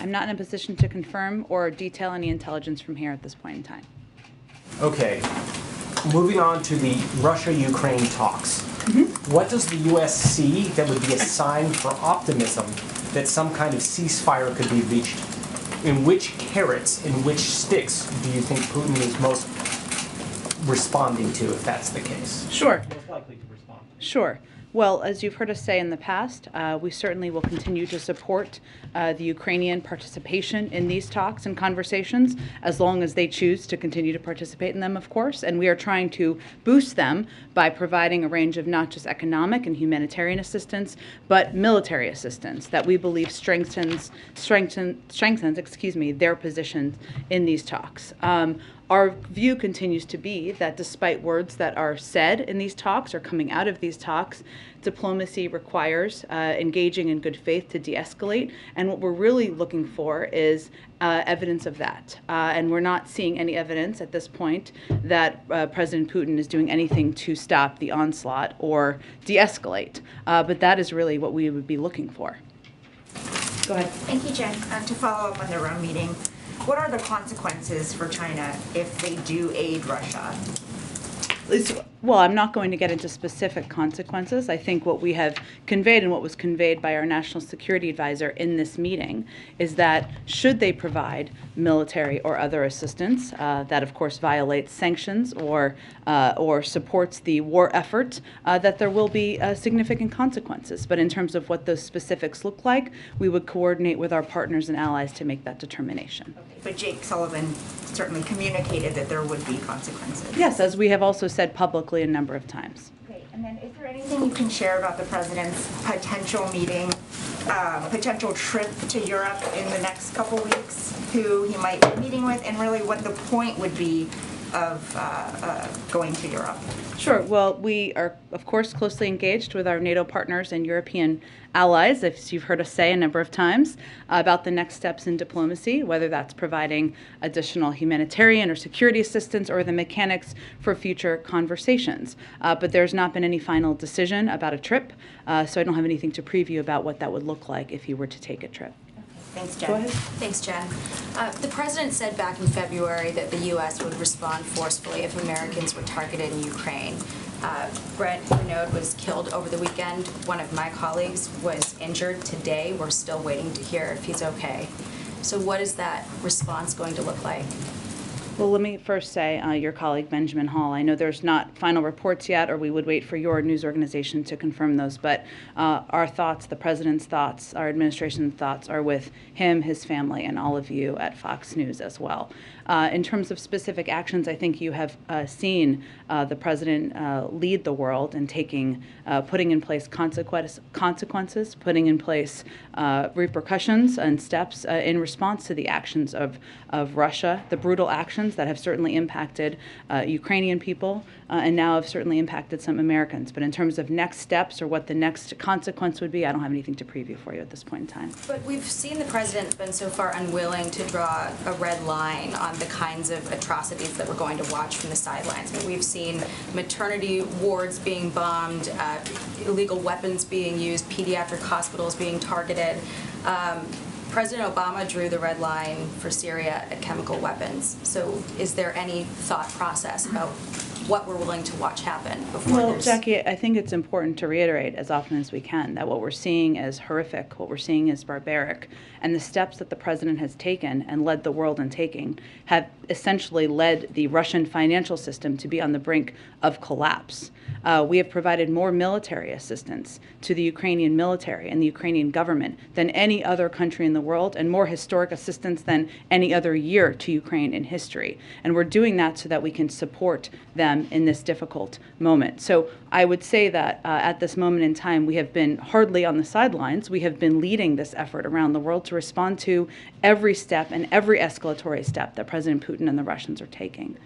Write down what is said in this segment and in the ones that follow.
I'm not in a position to confirm or detail any intelligence from here at this point in time. Okay. Moving on to the Russia-Ukraine talks. What does the U.S. see that would be a sign for optimism that some kind of ceasefire could be reached? In which carrots, in which sticks do you think Putin is most responding to, if that's the case? Sure. Most likely to respond. Sure. Well, as you've heard us say in the past, we certainly will continue to support the Ukrainian participation in these talks and conversations as long as they choose to continue to participate in them, of course. And we are trying to boost them by providing a range of not just economic and humanitarian assistance, but military assistance that we believe strengthens their positions in these talks. Our view continues to be that despite words that are said in these talks or coming out of these talks, diplomacy requires engaging in good faith to de-escalate. And what we're really looking for is evidence of that. And we're not seeing any evidence at this point that President Putin is doing anything to stop the onslaught or de-escalate. But that is really what we would be looking for. Go ahead. Thank you, Jen. To follow up on the Rome meeting, what are the consequences for China if they do aid Russia? Well, I'm not going to get into specific consequences. I think what we have conveyed and what was conveyed by our National Security Advisor in this meeting is that should they provide military or other assistance that, of course, violates sanctions or supports the war effort, that there will be significant consequences. But in terms of what those specifics look like, we would coordinate with our partners and allies to make that determination. Okay. But Jake Sullivan certainly communicated that there would be consequences. Yes, as we have also said publicly a number of times. Okay, and then is there anything you can share about the president's potential meeting, potential trip to Europe in the next couple weeks, who he might be meeting with, and really what the point would be of going to Europe? Sure. Well, we are, of course, closely engaged with our NATO partners and European allies, as you've heard us say a number of times, about the next steps in diplomacy, whether that's providing additional humanitarian or security assistance or the mechanics for future conversations. But there's not been any final decision about a trip, so I don't have anything to preview about what that would look like if he were to take a trip. Thanks, Jen. Go ahead. Thanks, Jen. The president said back in February that the U.S. would respond forcefully if Americans were targeted in Ukraine. Brittney Griner was killed over the weekend. One of my colleagues was injured today. We're still waiting to hear if he's okay. So what is that response going to look like? Well, let me first say, your colleague Benjamin Hall, I know there's not final reports yet, or we would wait for your news organization to confirm those, but our thoughts, the president's thoughts, our administration's thoughts are with him, his family, and all of you at Fox News as well. In terms of specific actions, I think you have seen the president lead the world in putting in place consequences, putting in place repercussions and steps in response to the actions of Russia, the brutal actions that have certainly impacted Ukrainian people and now have certainly impacted some Americans. But in terms of next steps or what the next consequence would be, I don't have anything to preview for you at this point in time. But we've seen the president been so far unwilling to draw a red line on the kinds of atrocities that we're going to watch from the sidelines. I mean, we've seen maternity wards being bombed, illegal weapons being used, pediatric hospitals being targeted. President Obama drew the red line for Syria at chemical weapons. So is there any thought process about what we're willing to watch happen before Well, Jackie, I think it's important to reiterate as often as we can that what we're seeing is horrific, what we're seeing is barbaric, and the steps that the president has taken and led the world in taking have essentially led the Russian financial system to be on the brink of collapse. We have provided more military assistance to the Ukrainian military and the Ukrainian government than any other country in the world, and more historic assistance than any other year to Ukraine in history. And we're doing that so that we can support them in this difficult moment. So I would say that at this moment in time, we have been hardly on the sidelines. We have been leading this effort around the world to respond to every step and every escalatory step that President Putin and the Russians are taking.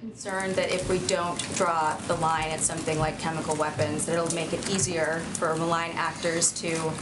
Concerned that if we don't draw the line at something like chemical weapons, that it'll make it easier for malign actors to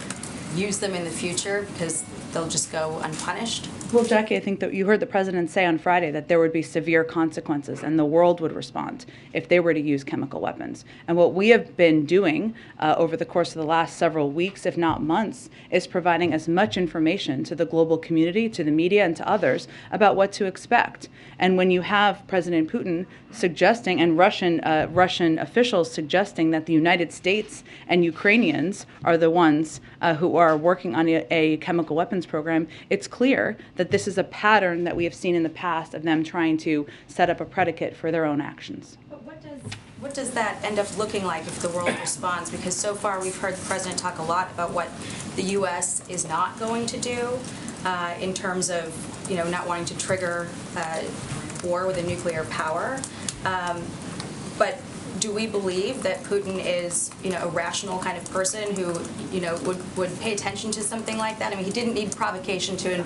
use them in the future because they'll just go unpunished? Well, Jackie, I think that you heard the president say on Friday that there would be severe consequences and the world would respond if they were to use chemical weapons. And what we have been doing over the course of the last several weeks, if not months, is providing as much information to the global community, to the media, and to others about what to expect. And when you have President Putin suggesting, and Russian officials suggesting that the United States and Ukrainians are the ones who are working on a chemical weapons program, it's clear that this is a pattern that we have seen in the past of them trying to set up a predicate for their own actions. But what does that end up looking like if the world responds? Because so far we've heard the president talk a lot about what the U.S. is not going to do in terms of, not wanting to trigger war with a nuclear power. But do we believe that Putin is, a rational kind of person who, would pay attention to something like that? I mean, he didn't need provocation to,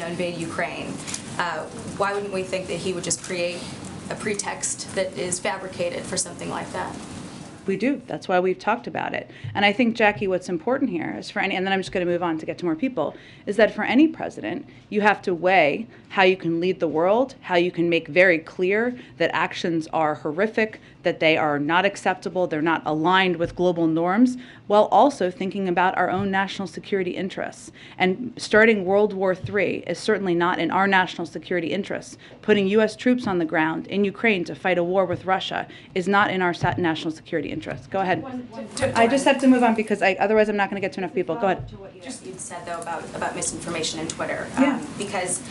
invade Ukraine. Why wouldn't we think that he would just create a pretext that is fabricated for something like that? We do. That's why we've talked about it. And I think, Jackie, what's important here is and then I'm just going to move on to get to more people, is that for any president, you have to weigh how you can lead the world, how you can make very clear that actions are horrific, that they are not acceptable, they're not aligned with global norms, while also thinking about our own national security interests. And starting World War III is certainly not in our national security interests. Putting U.S. troops on the ground in Ukraine to fight a war with Russia is not in our national security interests. Go ahead. I just have to move on because otherwise I'm not going to get to enough people. Go ahead. To what you'd said, though, about misinformation in Twitter. Yeah. Because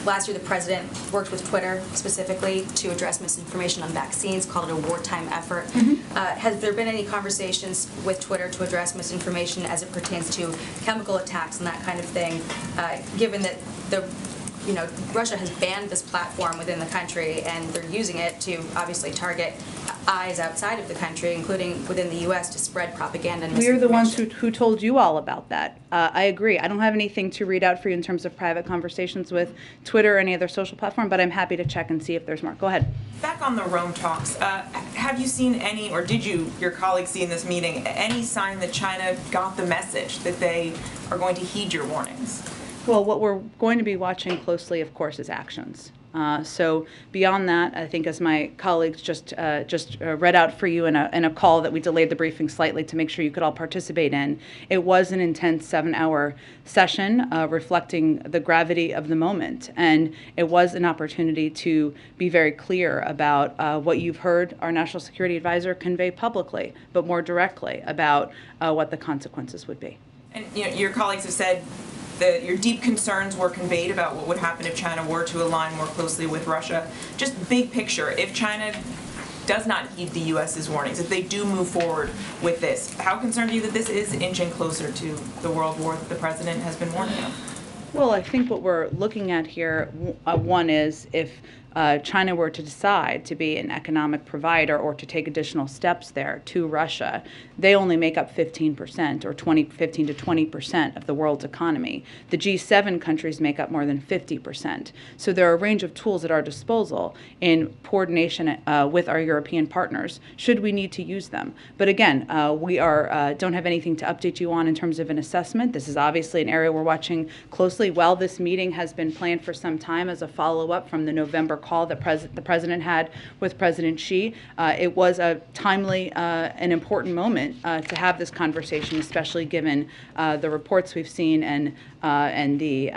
last year the president worked with Twitter specifically to address misinformation on vaccines, called it a wartime effort. Has there been any conversations with Twitter to address misinformation as it pertains to chemical attacks and that kind of thing, given that Russia has banned this platform within the country and they're using it to obviously target eyes outside of the country, including within the U.S., to spread propaganda and misinformation? We're the ones who told you all about that. I agree. I don't have anything to read out for you in terms of private conversations with Twitter or any other social platform, but I'm happy to check and see if there's more. Go ahead. Back on the Rome talks, have you seen any, or did your colleagues see in this meeting, any sign that China got the message that they are going to heed your warnings? Well, what we're going to be watching closely, of course, is actions. So beyond that, I think as my colleagues just read out for you in a call that we delayed the briefing slightly to make sure you could all participate in, it was an intense 7-hour session reflecting the gravity of the moment. And it was an opportunity to be very clear about what you've heard our National Security Advisor convey publicly, but more directly about what the consequences would be. And your colleagues have said your deep concerns were conveyed about what would happen if China were to align more closely with Russia. Just big picture, if China does not heed the U.S.'s warnings, if they do move forward with this, how concerned are you that this is inching closer to the world war that the president has been warning of? Well, I think what we're looking at here, one is if China were to decide to be an economic provider or to take additional steps there to Russia, they only make up 15% or 15 to 20% of the world's economy. The G7 countries make up more than 50%. So there are a range of tools at our disposal in coordination with our European partners, should we need to use them. But again, we don't have anything to update you on in terms of an assessment. This is obviously an area we're watching closely. While this meeting has been planned for some time as a follow-up from the November call that the president had with President Xi, it was a timely and important moment to have this conversation, especially given the reports we've seen and the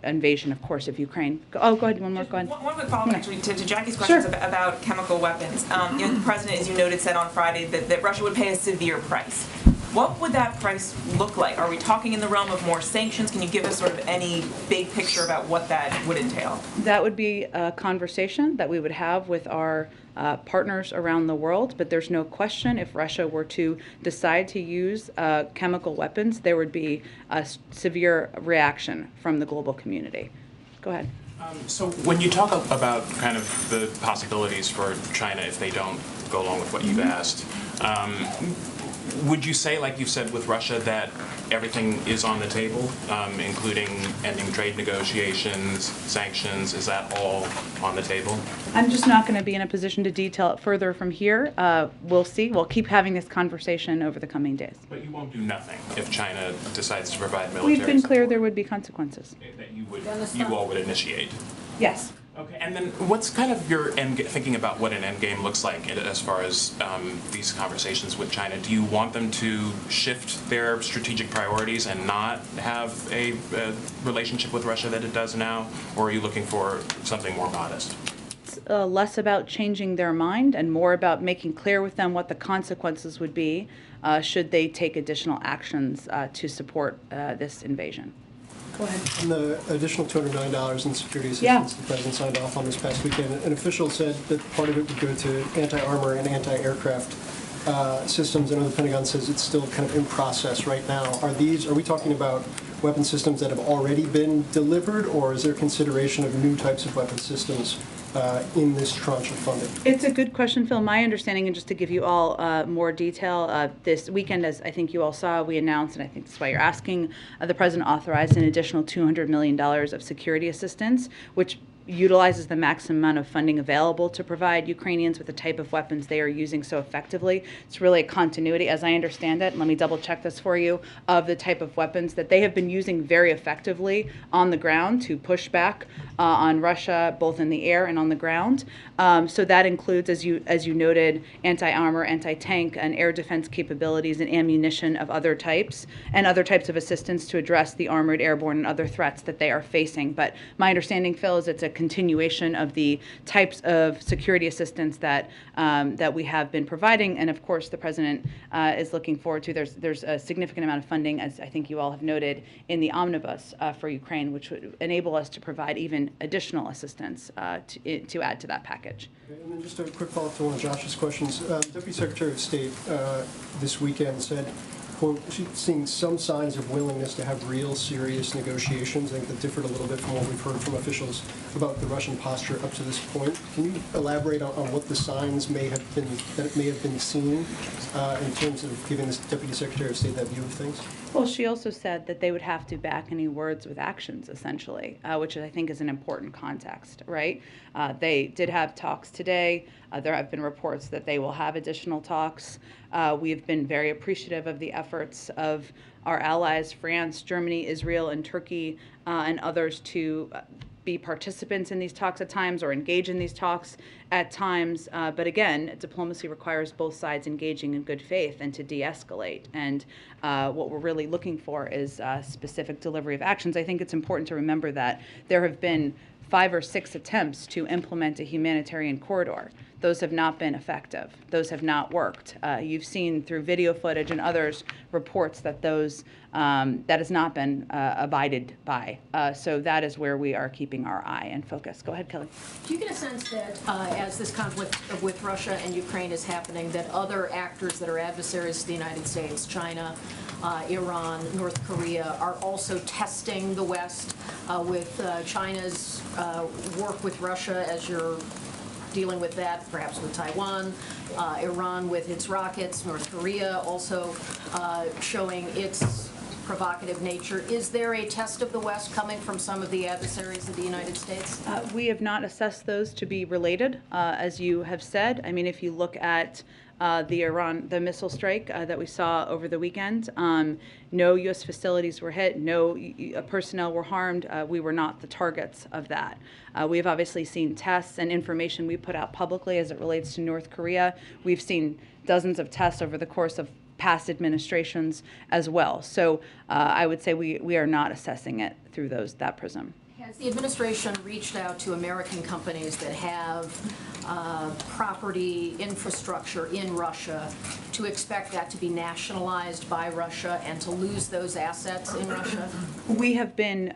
invasion, of course, of Ukraine. Go ahead. One more. Go ahead. One quick follow-up, actually, to Jackie's questions about chemical weapons. The president, as you noted, said on Friday that Russia would pay a severe price. What would that price look like? Are we talking in the realm of more sanctions? Can you give us sort of any big picture about what that would entail? That would be a conversation that we would have with our partners around the world, but there's no question if Russia were to decide to use chemical weapons, there would be a severe reaction from the global community. Go ahead. So when you talk about kind of the possibilities for China if they don't go along with what you've asked, would you say, like you said with Russia, that everything is on the table, including ending trade negotiations, sanctions? Is that all on the table? I'm just not going to be in a position to detail it further from here. We'll see. We'll keep having this conversation over the coming days. But you won't do nothing if China decides to provide military We've been clear support there would be consequences. that you all would initiate. Yes. Okay, and then what's kind of your thinking about what an end game looks like as far as these conversations with China? Do you want them to shift their strategic priorities and not have a relationship with Russia that it does now, or are you looking for something more modest? Less about changing their mind and more about making clear with them what the consequences would be should they take additional actions to support this invasion. Go ahead. And the additional $200 million in security assistance the president signed off on this past weekend, an official said that part of it would go to anti-armor and anti-aircraft systems. I know the Pentagon says it's still kind of in process right now. Are we talking about weapon systems that have already been delivered, or is there consideration of new types of weapon systems in this tranche of funding? It's a good question, Phil. My understanding, and just to give you all more detail, this weekend, as I think you all saw, we announced, and I think that's why you're asking, the president authorized an additional $200 million of security assistance, which utilizes the maximum amount of funding available to provide Ukrainians with the type of weapons they are using so effectively. It's really a continuity, as I understand it, and let me double check this for you, of the type of weapons that they have been using very effectively on the ground to push back on Russia, both in the air and on the ground. So that includes, as you noted, anti-armor, anti-tank, and air defense capabilities and ammunition of other types, and other types of assistance to address the armored, airborne, and other threats that they are facing. But my understanding, Phil, is it's a continuation of the types of security assistance that that we have been providing, and of course the president is looking forward to. There's a significant amount of funding, as I think you all have noted, in the omnibus for Ukraine, which would enable us to provide even additional assistance to add to that package. And then just a quick follow-up to one of Josh's questions. Deputy Secretary of State this weekend said, quote, she's seeing some signs of willingness to have real serious negotiations. I think that differed a little bit from what we've heard from officials about the Russian posture up to this point. Can you elaborate on what the signs may have been seen in terms of giving this Deputy Secretary of State that view of things? Well, she also said that they would have to back any words with actions, essentially, which I think is an important context, right? They did have talks today. There have been reports that they will have additional talks. We have been very appreciative of the efforts of our allies, France, Germany, Israel, and Turkey, and others to be participants in these talks at times or engage in these talks at times. But again, diplomacy requires both sides engaging in good faith and to de-escalate. And what we're really looking for is specific delivery of actions. I think it's important to remember that there have been 5 or 6 attempts to implement a humanitarian corridor. Those have not been effective. Those have not worked. You've seen through video footage and others reports that those that has not been abided by. So that is where we are keeping our eye and focus. Go ahead, Kelly. Do you get a sense that as this conflict with Russia and Ukraine is happening, that other actors that are adversaries to the United States, China, Iran, North Korea, are also testing the West with China's work with Russia as you're dealing with that, perhaps with Taiwan, Iran with its rockets, North Korea also showing its provocative nature. Is there a test of the West coming from some of the adversaries of the United States? We have not assessed those to be related, as you have said. I mean, if you look at the missile strike that we saw over the weekend, no U.S. facilities were hit, no personnel were harmed. We were not the targets of that. We have obviously seen tests and information we put out publicly as it relates to North Korea. We've seen dozens of tests over the course of past administrations as well. So I would say we are not assessing it through that prism. Has the administration reached out to American companies that have property, infrastructure in Russia to expect that to be nationalized by Russia and to lose those assets in Russia? We have been,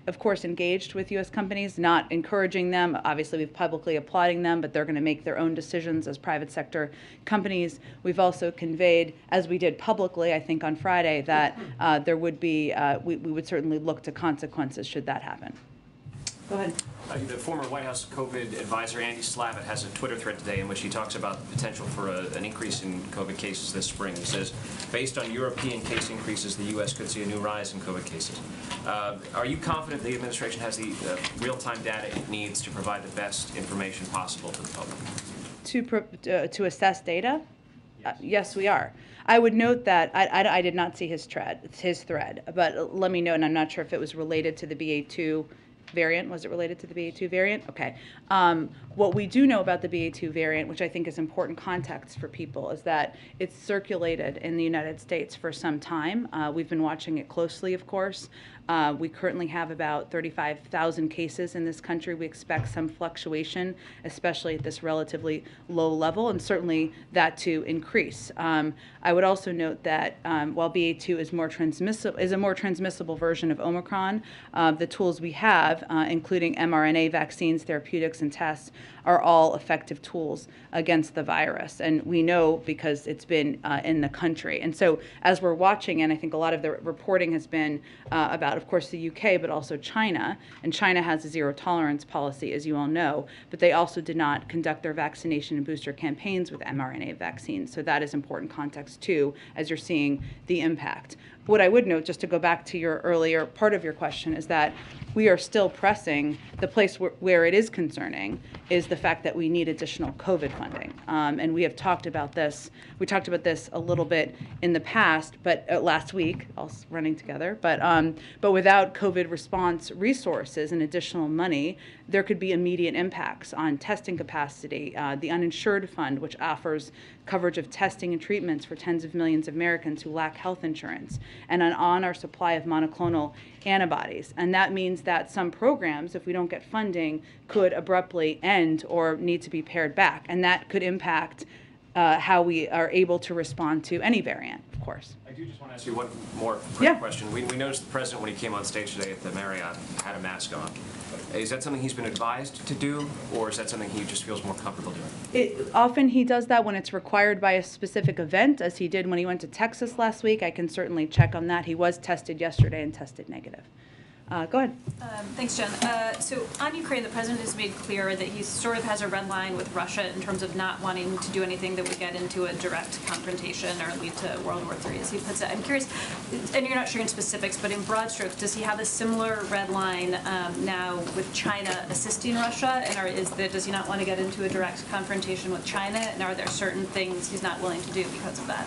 of course, engaged with U.S. companies, not encouraging them. Obviously, we've publicly applauding them, but they're going to make their own decisions as private sector companies. We've also conveyed, as we did publicly, I think on Friday, that there would be, we would certainly look to consequences should that happen. Go ahead. The former White House COVID advisor, Andy Slavitt, has a Twitter thread today in which he talks about the potential for an increase in COVID cases this spring. He says, based on European case increases, the U.S. could see a new rise in COVID cases. Are you confident the administration has the real-time data it needs to provide the best information possible to the public? To assess data? Yes, we are. I would note that I did not see his thread, but let me know, and I'm not sure if it was related to the BA2 variant. Was it related to the BA2 variant? Okay. What we do know about the BA2 variant, which I think is important context for people, is that it's circulated in the United States for some time. We've been watching it closely, of course. We currently have about 35,000 cases in this country. We expect some fluctuation, especially at this relatively low level, and certainly that to increase. I would also note that while BA2 is a more transmissible version of Omicron, the tools we have, including mRNA vaccines, therapeutics, and tests, are all effective tools against the virus. And we know because it's been in the country. And so as we're watching, and I think a lot of the reporting has been about, of course, the UK, but also China. And China has a zero tolerance policy, as you all know, but they also did not conduct their vaccination and booster campaigns with mRNA vaccines. So that is important context, too, as you're seeing the impact. What I would note, just to go back to your earlier part of your question, is that we are still pressing. The place where it is concerning is the fact that we need additional COVID funding. And we have talked about this. We talked about this a little bit in the past, but last week, all running together. But without COVID response resources and additional money, there could be immediate impacts on testing capacity. The uninsured fund, which offers coverage of testing and treatments for tens of millions of Americans who lack health insurance, and on our supply of monoclonal antibodies. And that means that some programs, if we don't get funding, could abruptly end or need to be pared back. And that could impact how we are able to respond to any variant, of course. I do just want to ask you one more quick question. We noticed the president, when he came on stage today at the Marriott, had a mask on. Is that something he's been advised to do, or is that something he just feels more comfortable doing? Often he does that when it's required by a specific event, as he did when he went to Texas last week. I can certainly check on that. He was tested yesterday and tested negative. Go ahead. Thanks, Jen. So on Ukraine, the president has made clear that he sort of has a red line with Russia in terms of not wanting to do anything that would get into a direct confrontation or lead to World War III, as he puts it. I'm curious, and you're not sure in specifics, but in broad strokes, does he have a similar red line now with China assisting Russia? And does he not want to get into a direct confrontation with China? And are there certain things he's not willing to do because of that?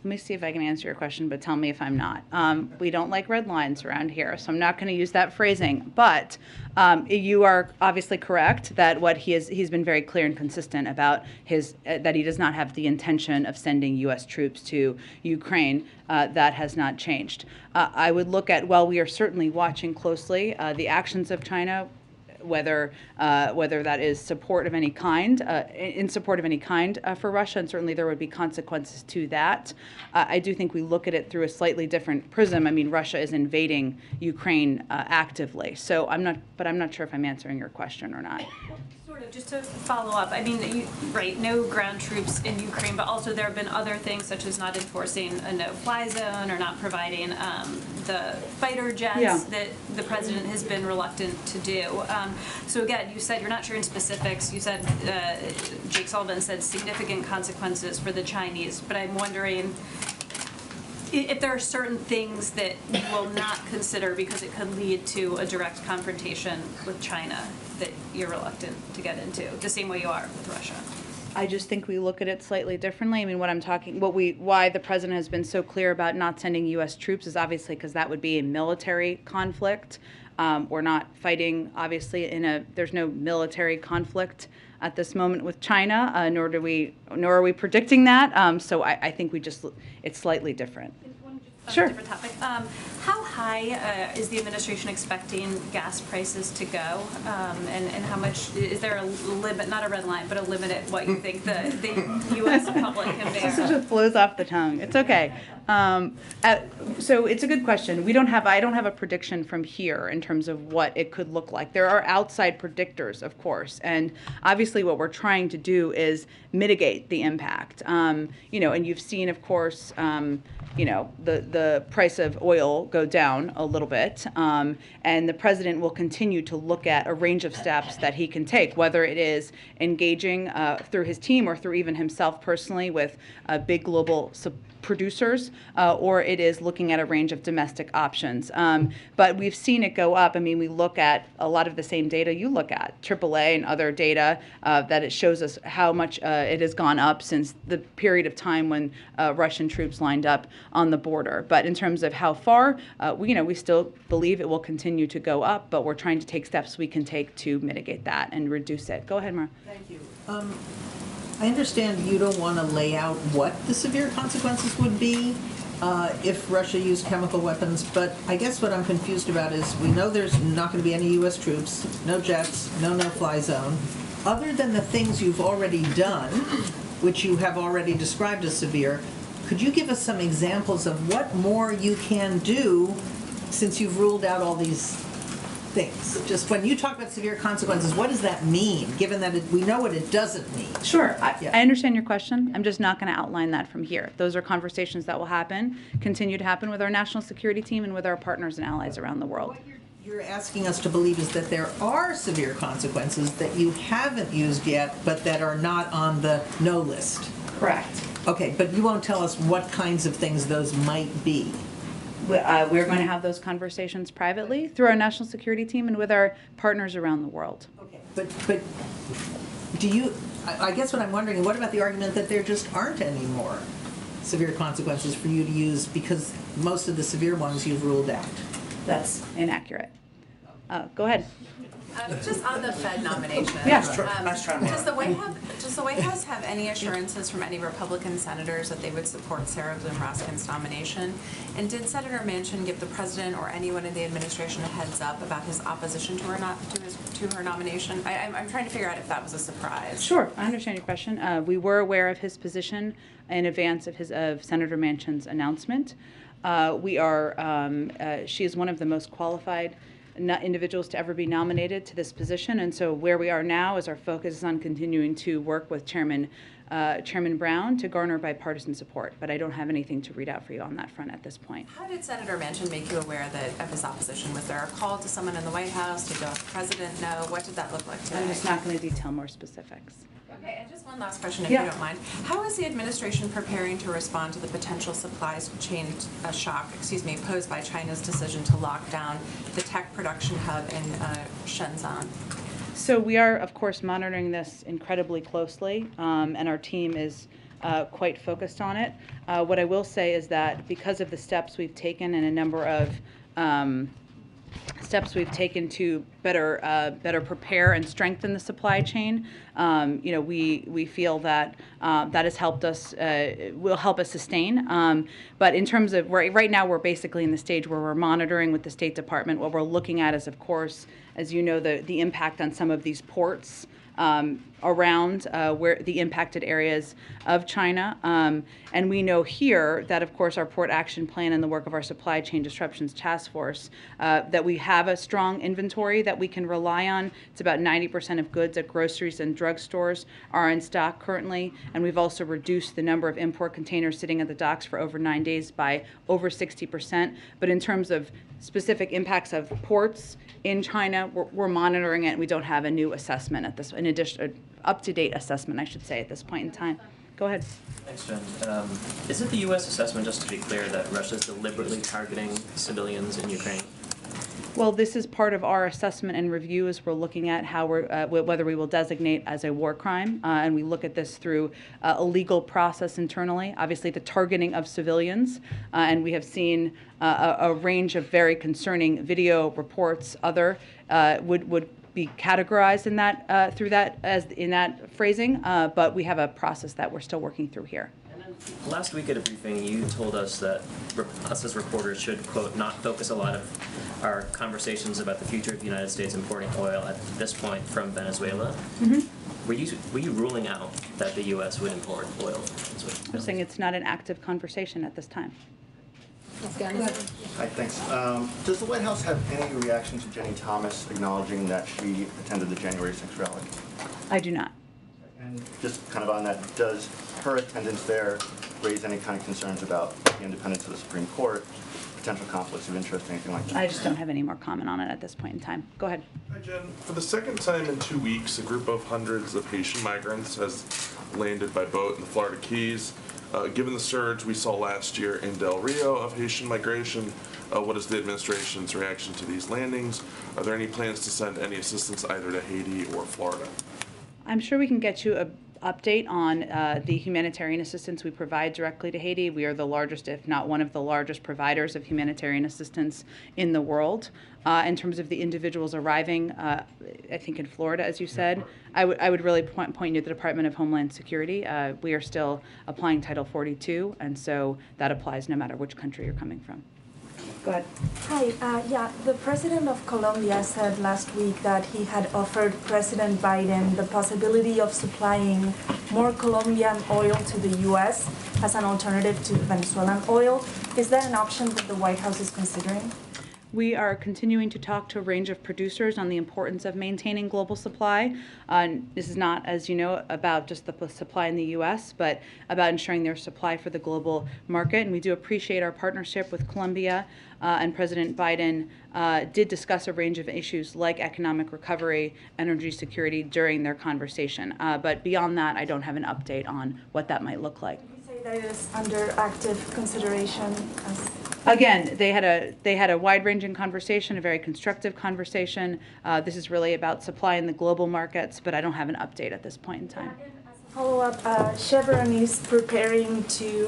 Let me see if I can answer your question, but tell me if I'm not. We don't like red lines around here, so I'm not going to use that phrasing. But you are obviously correct that he's been very clear and consistent about that he does not have the intention of sending U.S. troops to Ukraine. That has not changed. I would look at, while we are certainly watching closely the actions of China, whether that is support of any kind, in support of any kind for Russia, and certainly there would be consequences to that. I do think we look at it through a slightly different prism. I mean, Russia is invading Ukraine actively, so I'm not sure if I'm answering your question or not. Sort of, just to follow up, I mean, right, no ground troops in Ukraine, but also there have been other things such as not enforcing a no-fly zone or not providing the fighter jets that the president has been reluctant to do. So again, you said you're not sure in specifics. You said, Jake Sullivan said significant consequences for the Chinese, but I'm wondering if there are certain things that you will not consider because it could lead to a direct confrontation with China that you're reluctant to get into, the same way you are with Russia. I just think we look at it slightly differently. I mean, why the president has been so clear about not sending U.S. troops is obviously because that would be a military conflict. We're not fighting, obviously, there's no military conflict at this moment with China, nor are we predicting that. So I think it's slightly different. Sure. Different topic. How high is the administration expecting gas prices to go, and how much is there a limit? Not a red line, but a limit at what you think the U.S. public can bear. This just flows off the tongue. It's okay. So it's a good question. I don't have a prediction from here in terms of what it could look like. There are outside predictors, of course, and obviously what we're trying to do is mitigate the impact. And you've seen, of course, the price of oil go down a little bit, and the president will continue to look at a range of steps that he can take, whether it is engaging through his team or through even himself personally with big global producers, or it is looking at a range of domestic options. But we've seen it go up. I mean, we look at a lot of the same data you look at, AAA and other data, that it shows us how much it has gone up since the period of time when Russian troops lined up on the border. But in terms of how far, we still believe it will continue to go up, but we're trying to take steps we can take to mitigate that and reduce it. Go ahead, Mara. Thank you. I understand you don't want to lay out what the severe consequences would be if Russia used chemical weapons, but I guess what I'm confused about is we know there's not going to be any U.S. troops, no jets, no no-fly zone. Other than the things you've already done, which you have already described as severe, could you give us some examples of what more you can do since you've ruled out all these things? Just when you talk about severe consequences, what does that mean, given that we know what it doesn't mean? Sure. I understand your question. I'm just not going to outline that from here. Those are conversations that will happen, continue to happen with our national security team and with our partners and allies around the world. What you're asking us to believe is that there are severe consequences that you haven't used yet, but that are not on the no list. Correct. Okay, but you won't tell us what kinds of things those might be. We're going to have those conversations privately through our national security team and with our partners around the world. Okay, but do you, I guess what I'm wondering is what about the argument that there just aren't any more severe consequences for you to use because most of the severe ones you've ruled out? That's inaccurate. Go ahead. Just on the Fed nomination. Yeah. Does the White House have any assurances from any Republican senators that they would support Sarah Bloom Raskin's nomination? And did Senator Manchin give the president or anyone in the administration a heads up about his opposition to her nomination? I'm trying to figure out if that was a surprise. Sure, I understand your question. We were aware of his position in advance of Senator Manchin's announcement. She is one of the most qualified individuals to ever be nominated to this position, and so where we are now is our focus is on continuing to work with Chairman Brown to garner bipartisan support, but I don't have anything to read out for you on that front at this point. How did Senator Manchin make you aware of his opposition? Was there a call to someone in the White House? Did the president know? What did that look like today? I'm just not going to detail more specifics. Okay, and just one last question, if you don't mind. How is the administration preparing to respond to the potential supply chain shock, posed by China's decision to lock down the tech production hub in Shenzhen? So we are, of course, monitoring this incredibly closely, and our team is quite focused on it. What I will say is that because of the steps we've taken and a number of steps we've taken to better prepare and strengthen the supply chain, we feel that that has helped us, will help us sustain. But in terms of right now, we're basically in the stage where we're monitoring with the State Department. What we're looking at is, of course, as you know, the impact on some of these ports around where the impacted areas of China. And we know here that, of course, our port action plan and the work of our supply chain disruptions task force, that we have a strong inventory that we can rely on. It's about 90% of goods at groceries and drugstores are in stock currently. And we've also reduced the number of import containers sitting at the docks for over 9 days by over 60%. But in terms of specific impacts of ports in China, we're monitoring it, and we don't have a new assessment at this, in addition, up-to-date assessment, I should say, at this point in time. Go ahead. Thanks, Jen. Is it the U.S. assessment, just to be clear, that Russia is deliberately targeting civilians in Ukraine? Well, this is part of our assessment and review as we're looking at how whether we will designate as a war crime, and we look at this through a legal process internally. Obviously, the targeting of civilians, and we have seen a range of very concerning video reports. Other would be categorized in that through that as in that phrasing, but we have a process that we're still working through here. Last week at a briefing, you told us that us as reporters should, quote, not focus a lot of our conversations about the future of the United States importing oil at this point from Venezuela. Mm-hmm. Were you ruling out that the U.S. would import oil from Venezuela? I'm saying it's not an active conversation at this time. Hi, thanks. Does the White House have any reaction to Jenny Thomas acknowledging that she attended the January 6th rally? I do not. And just kind of on that, does her attendance there raise any kind of concerns about the independence of the Supreme Court potential conflicts of interest, anything like that? I just don't have any more comment on it at this point in time. Go ahead. Hi, Jen. For the second time in 2 weeks, a group of hundreds of Haitian migrants has landed by boat in the Florida Keys. Given the surge we saw last year in Del Rio of Haitian migration, what is the administration's reaction to these landings? Are there any plans to send any assistance either to Haiti or Florida? I'm sure we can get you an update on the humanitarian assistance we provide directly to Haiti. We are the largest, if not one of the largest providers of humanitarian assistance in the world. In terms of the individuals arriving, I think in Florida, as you said, I would really point you to the Department of Homeland Security. We are still applying Title 42, and so that applies no matter which country you're coming from. Go ahead. Hi, yeah, the president of Colombia said last week that he had offered President Biden the possibility of supplying more Colombian oil to the U.S. as an alternative to Venezuelan oil. Is that an option that the White House is considering? We are continuing to talk to a range of producers on the importance of maintaining global supply. This is not, as you know, about just the supply in the U.S., but about ensuring there's supply for the global market. And we do appreciate our partnership with Colombia, and President Biden did discuss a range of issues like economic recovery, energy security during their conversation. But beyond that, I don't have an update on what that might look like. Would you say that it is under active consideration? Again, they had a wide-ranging conversation, a very constructive conversation. This is really about supply in the global markets, but I don't have an update at this point in time. Follow-up, Chevron is preparing to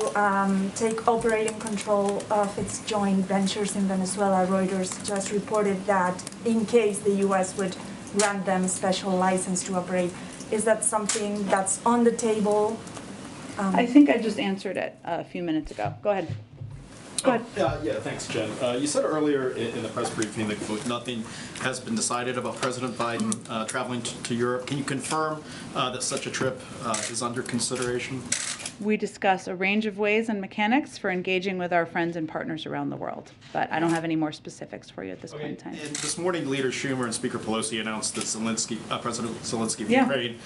take operating control of its joint ventures in Venezuela. Reuters just reported that in case the U.S. would grant them special license to operate. Is that something that's on the table? I think I just answered it a few minutes ago. Go ahead. Go ahead. Yeah, thanks, Jen. You said earlier in the press briefing that quote, nothing has been decided about President Biden traveling to Europe. Can you confirm that such a trip is under consideration? We discuss a range of ways and mechanics for engaging with our friends and partners around the world, but I don't have any more specifics for you at this point in time. And this morning, Leaders Schumer and Speaker Pelosi announced that President Zelenskyy of Ukraine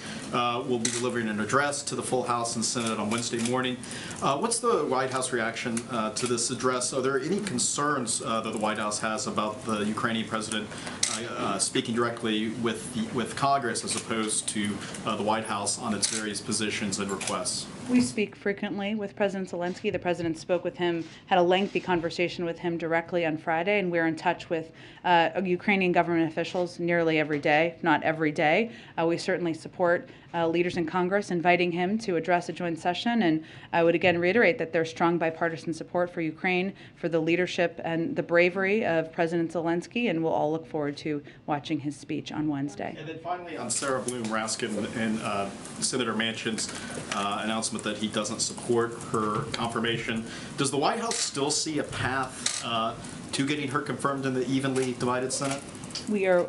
will be delivering an address to the full House and Senate on Wednesday morning. What's the White House reaction to this address? Are there any concerns that the White House has about the Ukrainian president speaking directly with Congress as opposed to the White House on its various positions and requests? We speak frequently with President Zelenskyy. The president spoke with him, had a lengthy conversation with him directly on Friday, and we're in touch with Ukrainian government officials nearly every day, if not every day. We certainly support leaders in Congress inviting him to address a joint session, and I would again reiterate that there's strong bipartisan support for Ukraine, for the leadership and the bravery of President Zelenskyy, and we'll all look forward to watching his speech on Wednesday. And then finally on Sarah Bloom Raskin and Senator Manchin's announcement that he doesn't support her confirmation. Does the White House still see a path to getting her confirmed in the evenly divided Senate? We are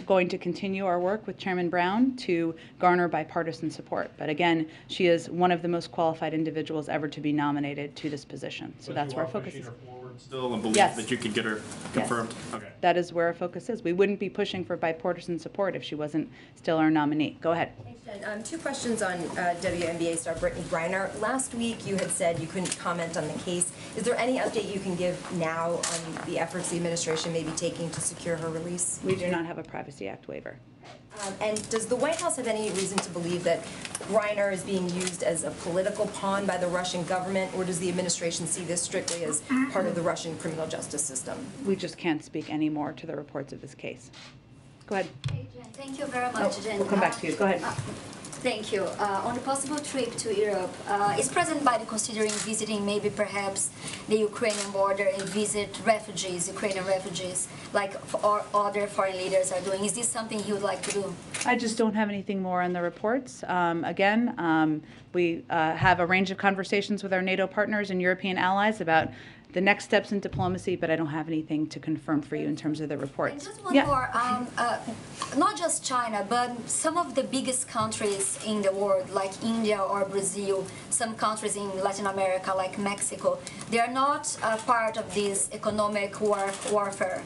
going to continue our work with Chairman Brown to garner bipartisan support. But again, she is one of the most qualified individuals ever to be nominated to this position. So that's where our focus is. Still and believe that you could get her confirmed? Yes. Okay. That is where our focus is. We wouldn't be pushing for bipartisan support if she wasn't still our nominee. Go ahead. Thanks, Jen. Two questions on WNBA star Brittney Griner. Last week you had said you couldn't comment on the case. Is there any update you can give now on the efforts the administration may be taking to secure her release? We do not have a Privacy Act waiver. And does the White House have any reason to believe that Griner is being used as a political pawn by the Russian government, or does the administration see this strictly as part of the Russian criminal justice system? We just can't speak any more to the reports of this case. Go ahead. Hey, Jen. Thank you very much, Jen. We'll come back to you. Go ahead. Thank you. On the possible trip to Europe, is President Biden considering visiting maybe perhaps the Ukrainian border and visit refugees, Ukrainian refugees, like other foreign leaders are doing? Is this something he would like to do? I just don't have anything more on the reports. We have a range of conversations with our NATO partners and European allies about the next steps in diplomacy, but I don't have anything to confirm for you in terms of the reports. And just one more, not just China, but some of the biggest countries in the world, like India or Brazil, some countries in Latin America, like Mexico, they are not part of this economic warfare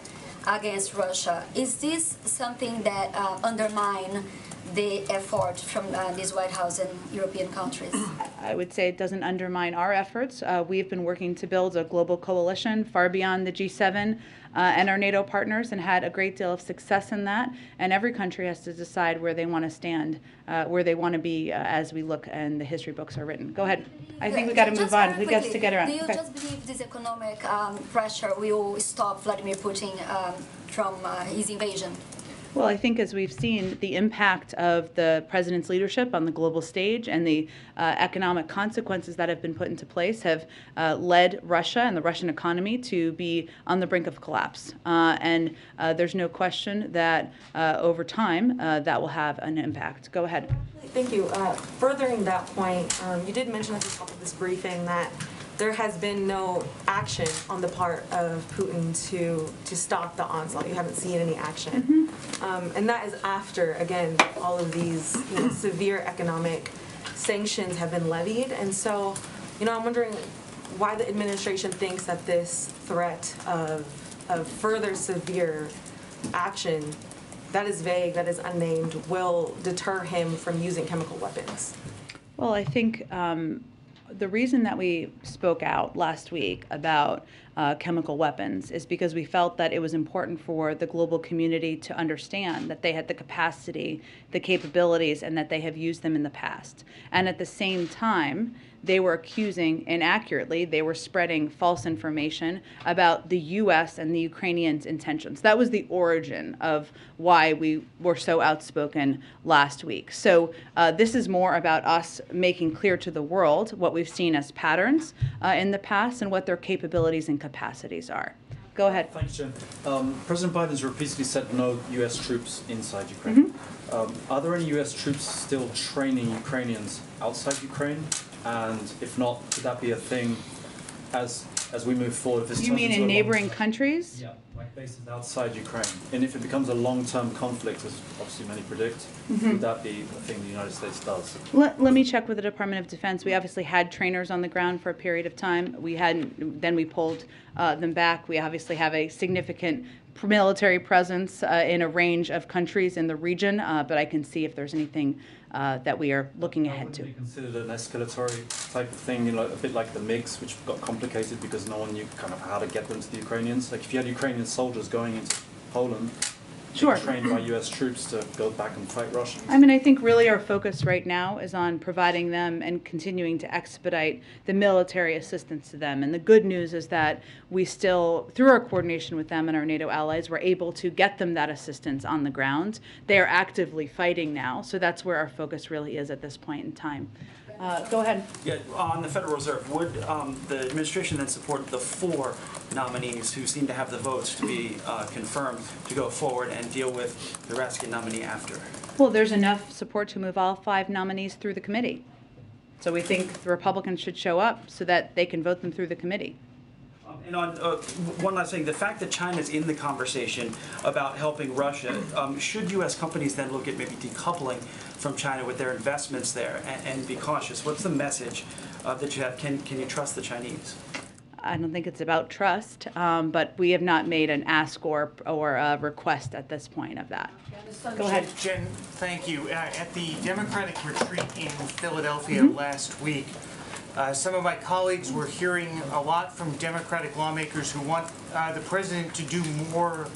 against Russia. Is this something that undermines the effort from this White House and European countries? I would say it doesn't undermine our efforts. We've been working to build a global coalition far beyond the G7 and our NATO partners, and had a great deal of success in that. And every country has to decide where they want to stand, where they want to be as we look and the history books are written. Go ahead. I think we got to move on. We got to get around. Do you just believe this economic pressure will stop Vladimir Putin from his invasion? Well, I think as we've seen, the impact of the president's leadership on the global stage and the economic consequences that have been put into place have led Russia and the Russian economy to be on the brink of collapse. And there's no question that over time that will have an impact. Go ahead. Thank you. Furthering that point, you did mention at the top of this briefing that there has been no action on the part of Putin to stop the onslaught. You haven't seen any action. And that is after, again, all of these severe economic sanctions have been levied. And so, I'm wondering why the administration thinks that this threat of further severe action that is vague, that is unnamed, will deter him from using chemical weapons. Well, I think the reason that we spoke out last week about chemical weapons is because we felt that it was important for the global community to understand that they had the capacity, the capabilities, and that they have used them in the past. And at the same time, they were accusing inaccurately, they were spreading false information about the U.S. and the Ukrainians' intentions. That was the origin of why we were so outspoken last week. So this is more about us making clear to the world what we've seen as patterns in the past and what their capabilities and capacities are. Go ahead. Thanks, Jen. President Biden has repeatedly said no U.S. troops inside Ukraine. Are there any U.S. troops still training Ukrainians outside Ukraine? And if not, could that be a thing as we move forward? If this You mean in neighboring countries? Yeah, like bases outside Ukraine. And if it becomes a long-term conflict, as obviously many predict, would that be a thing the United States does? Let me check with the Department of Defense. We obviously had trainers on the ground for a period of time. We hadn't, then we pulled them back. We obviously have a significant military presence in a range of countries in the region, but I can see if there's anything that we are looking ahead to. Would be considered an escalatory type of thing, a bit like the MiGs, which got complicated because no one knew kind of how to get them to the Ukrainians? Like if you had Ukrainian soldiers going into Poland, trained by U.S. troops to go back and fight Russians. I mean, I think really our focus right now is on providing them and continuing to expedite the military assistance to them. And the good news is that we still, through our coordination with them and our NATO allies, we're able to get them that assistance on the ground. They are actively fighting now, so that's where our focus really is at this point in time. Go ahead. Yeah, on the Federal Reserve, would the administration then support the 4 nominees who seem to have the votes to be confirmed to go forward and deal with the Raskin nominee after? Well, there's enough support to move all 5 nominees through the committee. So we think the Republicans should show up so that they can vote them through the committee. And on one last thing, the fact that China's in the conversation about helping Russia, should U.S. companies then look at maybe decoupling from China with their investments there and be cautious? What's the message that you have? Can you trust the Chinese? I don't think it's about trust, but we have not made an ask or a request at this point of that. Go ahead. Jen, thank you. At the Democratic retreat in Philadelphia last week, some of my colleagues were hearing a lot from Democratic lawmakers who want the president to do more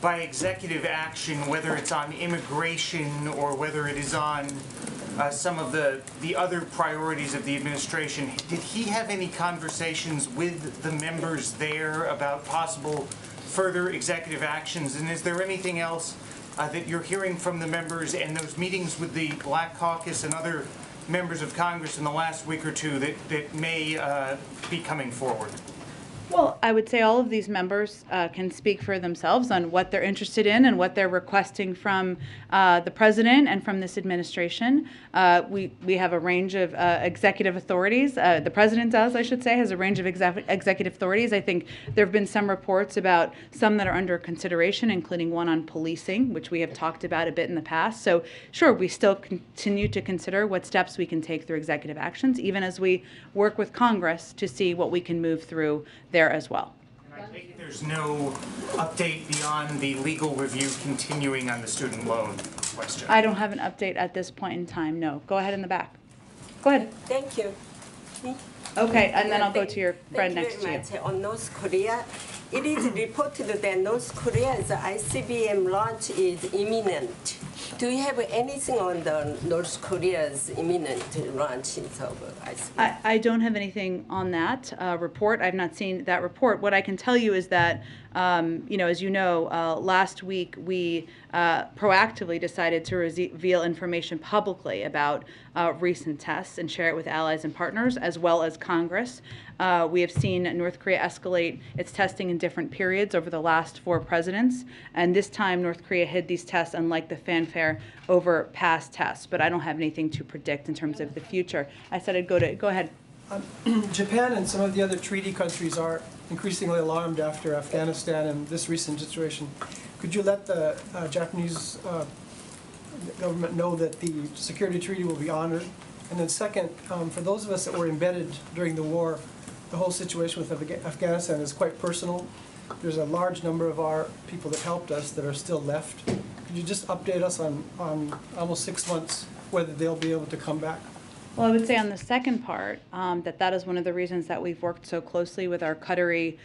by executive action, whether it's on immigration or whether it is on some of the other priorities of the administration. Did he have any conversations with the members there about possible further executive actions? And is there anything else that you're hearing from the members and those meetings with the Black Caucus and other members of Congress in the last week or two that may be coming forward? Well, I would say all of these members can speak for themselves on what they're interested in and what they're requesting from the president and from this administration. We have a range of executive authorities. The president does, I should say, has a range of executive authorities. I think there have been some reports about some that are under consideration, including one on policing, which we have talked about a bit in the past. So sure, we still continue to consider what steps we can take through executive actions, even as we work with Congress to see what we can move through there as well. take it there's no update beyond the legal review continuing on the student loan question? I don't have an update at this point in time, no. Go ahead in the back. Go ahead. Thank you. Okay, and then I'll go to your friend next to you. Thank you very much. On North Korea, it is reported that North Korea's ICBM launch is imminent. Do you have anything on the North Korea's imminent launch of ICBM? I don't have anything on that report. I've not seen that report. What I can tell you is that, as you know, last week we proactively decided to reveal information publicly about recent tests and share it with allies and partners, as well as Congress. We have seen North Korea escalate its testing in different periods over the last 4 presidents, and this time North Korea hid these tests, unlike the fanfare over past tests. But I don't have anything to predict in terms of the future. I said I'd go ahead. Japan and some of the other treaty countries are increasingly alarmed after Afghanistan and this recent situation. Could you let the Japanese government know that the security treaty will be honored? And then second, for those of us that were embedded during the war, the whole situation with Afghanistan is quite personal. There's a large number of our people that helped us that are still left. Could you just update us on almost 6 months whether they'll be able to come back? Well, I would say on the second part, that is one of the reasons that we've worked so closely with our Qataris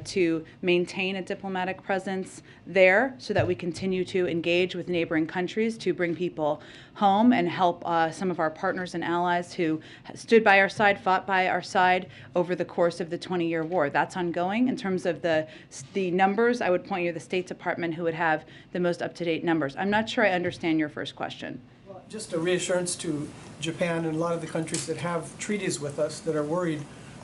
to maintain a diplomatic presence there, so that we continue to engage with neighboring countries to bring people home and help some of our partners and allies who stood by our side, fought by our side over the course of the 20-year war. That's ongoing. In terms of the numbers, I would point you to the State Department, who would have the most up-to-date numbers. I'm not sure I understand your first question. Just a reassurance to Japan and a lot of the countries that have treaties with us that are worried,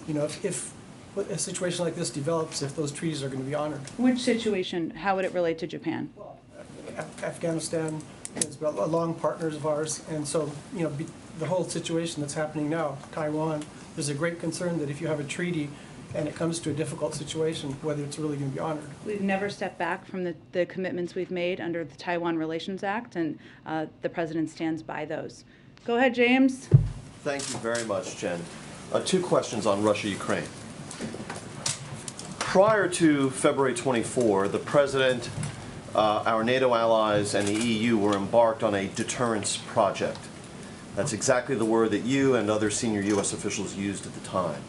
if a situation like this develops, if those treaties are going to be honored. Which situation? How would it relate to Japan? Afghanistan is long partners of ours, and so the whole situation that's happening now, Taiwan, there's a great concern that if you have a treaty and it comes to a difficult situation, whether it's really going to be honored. We've never stepped back from the commitments we've made under the Taiwan Relations Act, and the President stands by those. Go ahead, James. Thank you very much, Jen. 2 questions on Russia-Ukraine. Prior to February 24, the President, our NATO allies, and the EU were embarked on a deterrence project. That's exactly the word that you and other senior U.S. officials used at the time.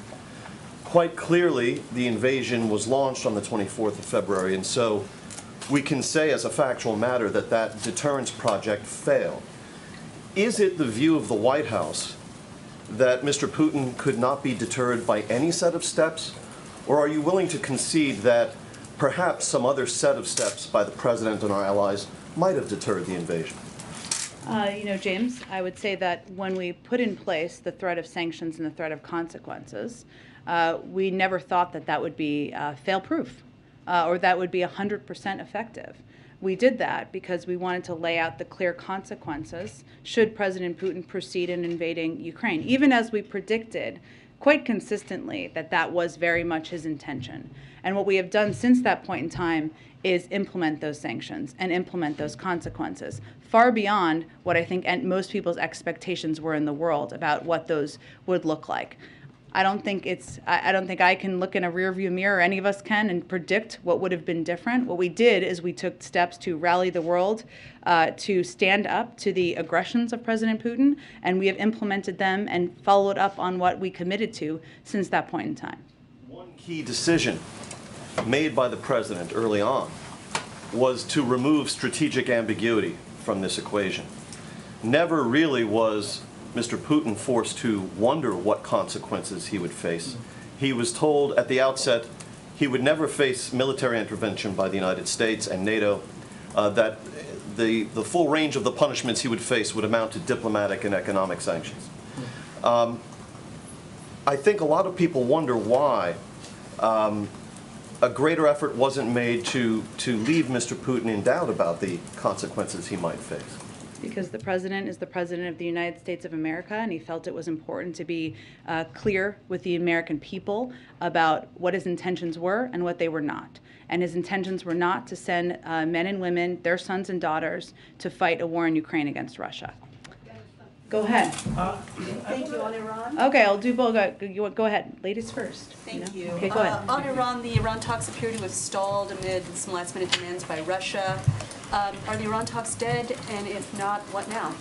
Quite clearly, the invasion was launched on the 24th of February, and so we can say as a factual matter that that deterrence project failed. Is it the view of the White House that Mr. Putin could not be deterred by any set of steps, or are you willing to concede that perhaps some other set of steps by the President and our allies might have deterred the invasion? James, I would say that when we put in place the threat of sanctions and the threat of consequences, we never thought that that would be fail-proof or that would be 100% effective. We did that because we wanted to lay out the clear consequences should President Putin proceed in invading Ukraine, even as we predicted quite consistently that that was very much his intention. And what we have done since that point in time is implement those sanctions and implement those consequences, far beyond what I think most people's expectations were in the world about what those would look like. I don't think I can look in a rearview mirror, any of us can, and predict what would have been different. What we did is we took steps to rally the world to stand up to the aggressions of President Putin, and we have implemented them and followed up on what we committed to since that point in time. One key decision made by the President early on was to remove strategic ambiguity from this equation. Never really was Mr. Putin forced to wonder what consequences he would face. He was told at the outset he would never face military intervention by the United States and NATO, that the full range of the punishments he would face would amount to diplomatic and economic sanctions. I think a lot of people wonder why a greater effort wasn't made to leave Mr. Putin in doubt about the consequences he might face. Because the President is the President of the United States of America, and he felt it was important to be clear with the American people about what his intentions were and what they were not. And his intentions were not to send men and women, their sons and daughters, to fight a war in Ukraine against Russia. Go ahead. Thank you. On Iran? Okay, I'll do both. Go ahead. Ladies first. Thank you. Okay, go ahead. On Iran, the Iran talks appear to have stalled amid some last-minute demands by Russia. Are the Iran talks dead? And if not, what now?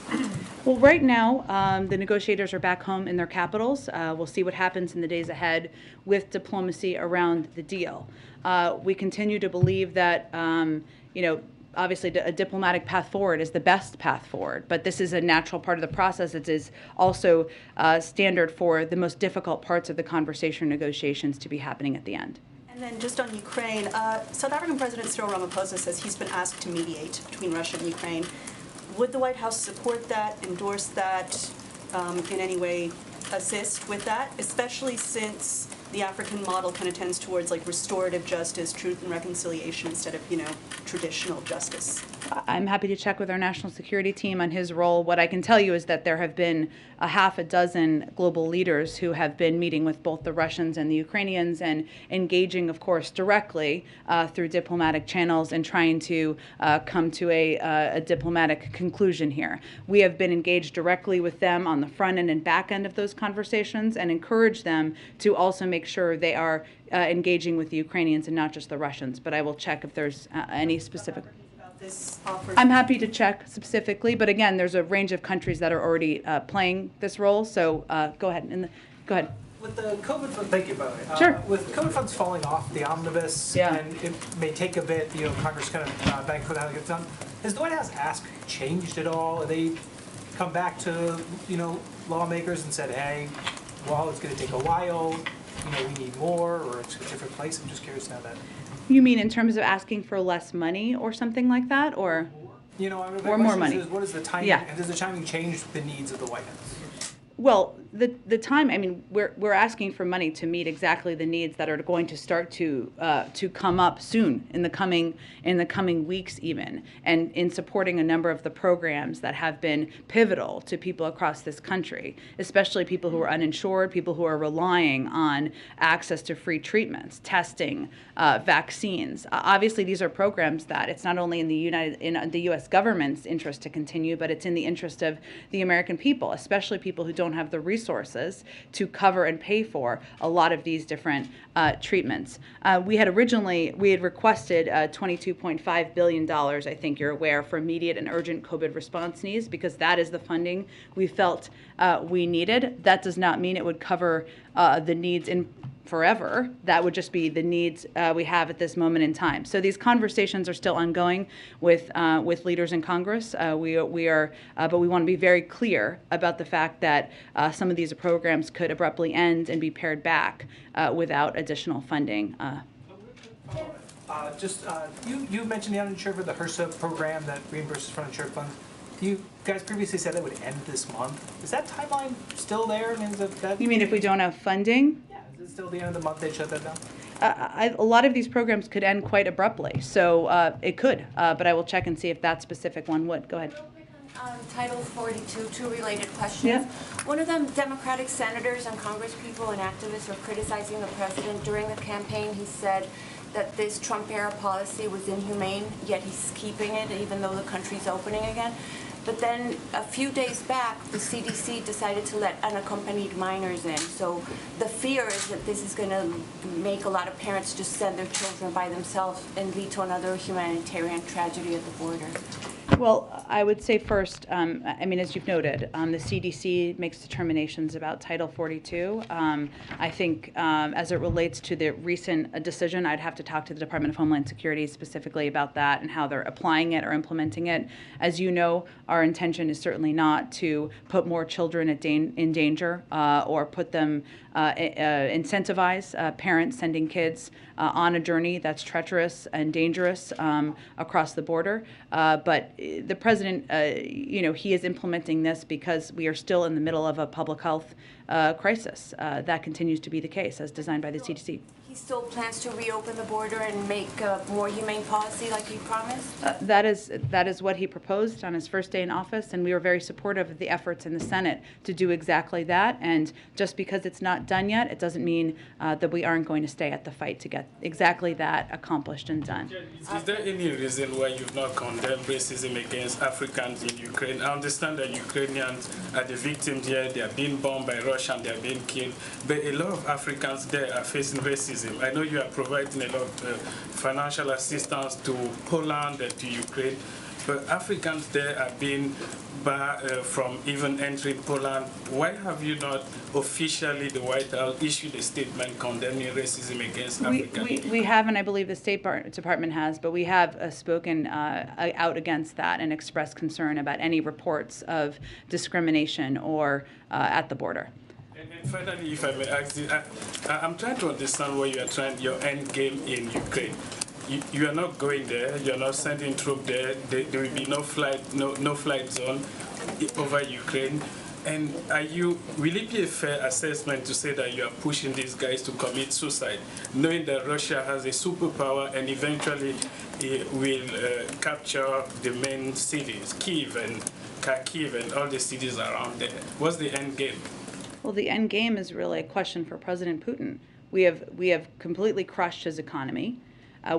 Well, right now, the negotiators are back home in their capitals. We'll see what happens in the days ahead with diplomacy around the deal. We continue to believe that, obviously a diplomatic path forward is the best path forward, but this is a natural part of the process. It is also standard for the most difficult parts of the conversation negotiations to be happening at the end. And then just on Ukraine, South African President Cyril Ramaphosa says he's been asked to mediate between Russia and Ukraine. Would the White House support that, endorse that, in any way assist with that, especially since the African model kind of tends towards like restorative justice, truth and reconciliation instead of, traditional justice? I'm happy to check with our national security team on his role. What I can tell you is that there have been a half a dozen global leaders who have been meeting with both the Russians and the Ukrainians and engaging, of course, directly through diplomatic channels and trying to come to a diplomatic conclusion here. We have been engaged directly with them on the front end and back end of those conversations and encourage them to also make sure they are engaging with the Ukrainians and not just the Russians. But I will check if there's any specific. I'm happy to check specifically, but again, there's a range of countries that are already playing this role. So go ahead. Go ahead. With the COVID funds, thank you, by the way. Sure. With COVID funds falling off the omnibus, and it may take a bit, Congress kind of back for that to get done. Has the White House ask changed at all? Have they come back to lawmakers and said, hey, well, it's going to take a while. We need more, or it's a different place. I'm just curious now that. You mean in terms of asking for less money or something like that, or or more money? What is the timing? Yeah. And does the timing change the needs of the White House? Well, the time. I mean, we're asking for money to meet exactly the needs that are going to start to come up soon in the coming weeks, even, and in supporting a number of the programs that have been pivotal to people across this country, especially people who are uninsured, people who are relying on access to free treatments, testing, vaccines. Obviously, these are programs that it's not only in the U.S. government's interest to continue, but it's in the interest of the American people, especially people who don't have the resources to cover and pay for a lot of these different treatments. We had requested $22.5 billion, I think you're aware, for immediate and urgent COVID response needs, because that is the funding we felt we needed. That does not mean it would cover the needs in forever. That would just be the needs we have at this moment in time. So these conversations are still ongoing with leaders in Congress. But we want to be very clear about the fact that some of these programs could abruptly end and be pared back without additional funding. You mentioned the uninsured for the Hersa program that reimburses for uninsured funds. You guys previously said that would end this month. Is that timeline still there? I mean, You mean if we don't have funding? Is it still the end of the month they shut that down? A lot of these programs could end quite abruptly, so it could. But I will check and see if that specific one would. Go ahead. Title 42, two related questions. Yeah. One of them, Democratic senators and congresspeople and activists were criticizing the president during the campaign. He said that this Trump-era policy was inhumane, yet he's keeping it even though the country's opening again. But then a few days back, the CDC decided to let unaccompanied minors in. So the fear is that this is going to make a lot of parents just send their children by themselves and lead to another humanitarian tragedy at the border. Well, I would say first, I mean, as you've noted, the CDC makes determinations about Title 42. I think as it relates to the recent decision, I'd have to talk to the Department of Homeland Security specifically about that and how they're applying it or implementing it. As you know, our intention is certainly not to put more children in danger or put them, incentivize parents sending kids on a journey that's treacherous and dangerous across the border. But the president, he is implementing this because we are still in the middle of a public health crisis. That continues to be the case as designed by the CDC. He still plans to reopen the border and make a more humane policy like he promised? That is what he proposed on his first day in office, and we were very supportive of the efforts in the Senate to do exactly that. And just because it's not done yet, it doesn't mean that we aren't going to stay at the fight to get exactly that accomplished and done. Is there any reason why you've not condemned racism against Africans in Ukraine? I understand that Ukrainians are the victims here. They are being bombed by Russia and they are being killed. But a lot of Africans there are facing racism. I know you are providing a lot of financial assistance to Poland and to Ukraine, but Africans there are being barred from even entering Poland. Why have you not officially, the White House, issued a statement condemning racism against Africans? We have, and I believe the State Department has, but we have spoken out against that and expressed concern about any reports of discrimination or at the border. And finally, if I may ask you, I'm trying to understand where you are trying your end game in Ukraine. You are not going there. You are not sending troops there. There will be no flight zone over Ukraine. And will it be a fair assessment to say that you are pushing these guys to commit suicide, knowing that Russia has a superpower and eventually it will capture the main cities, Kyiv and Kharkiv and all the cities around there? What's the end game? Well, the end game is really a question for President Putin. We have completely crushed his economy.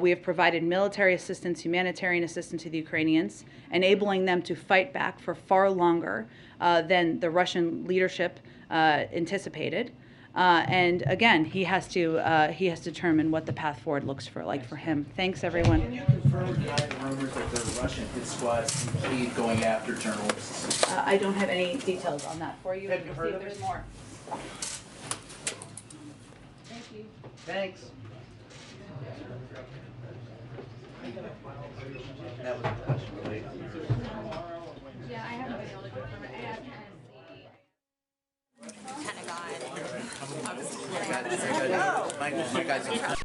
We have provided military assistance, humanitarian assistance to the Ukrainians, enabling them to fight back for far longer than the Russian leadership anticipated. And again, he has to determine what the path forward looks like for him. Thanks, everyone. Can you confirm the rumors that there are Russian hit squads in Kyiv going after journalists? I don't have any details on that for you. Have you heard of it? More. Thank you. Thanks. That was a question related. Yeah, I haven't been able to confirm it. I have to see. My guys.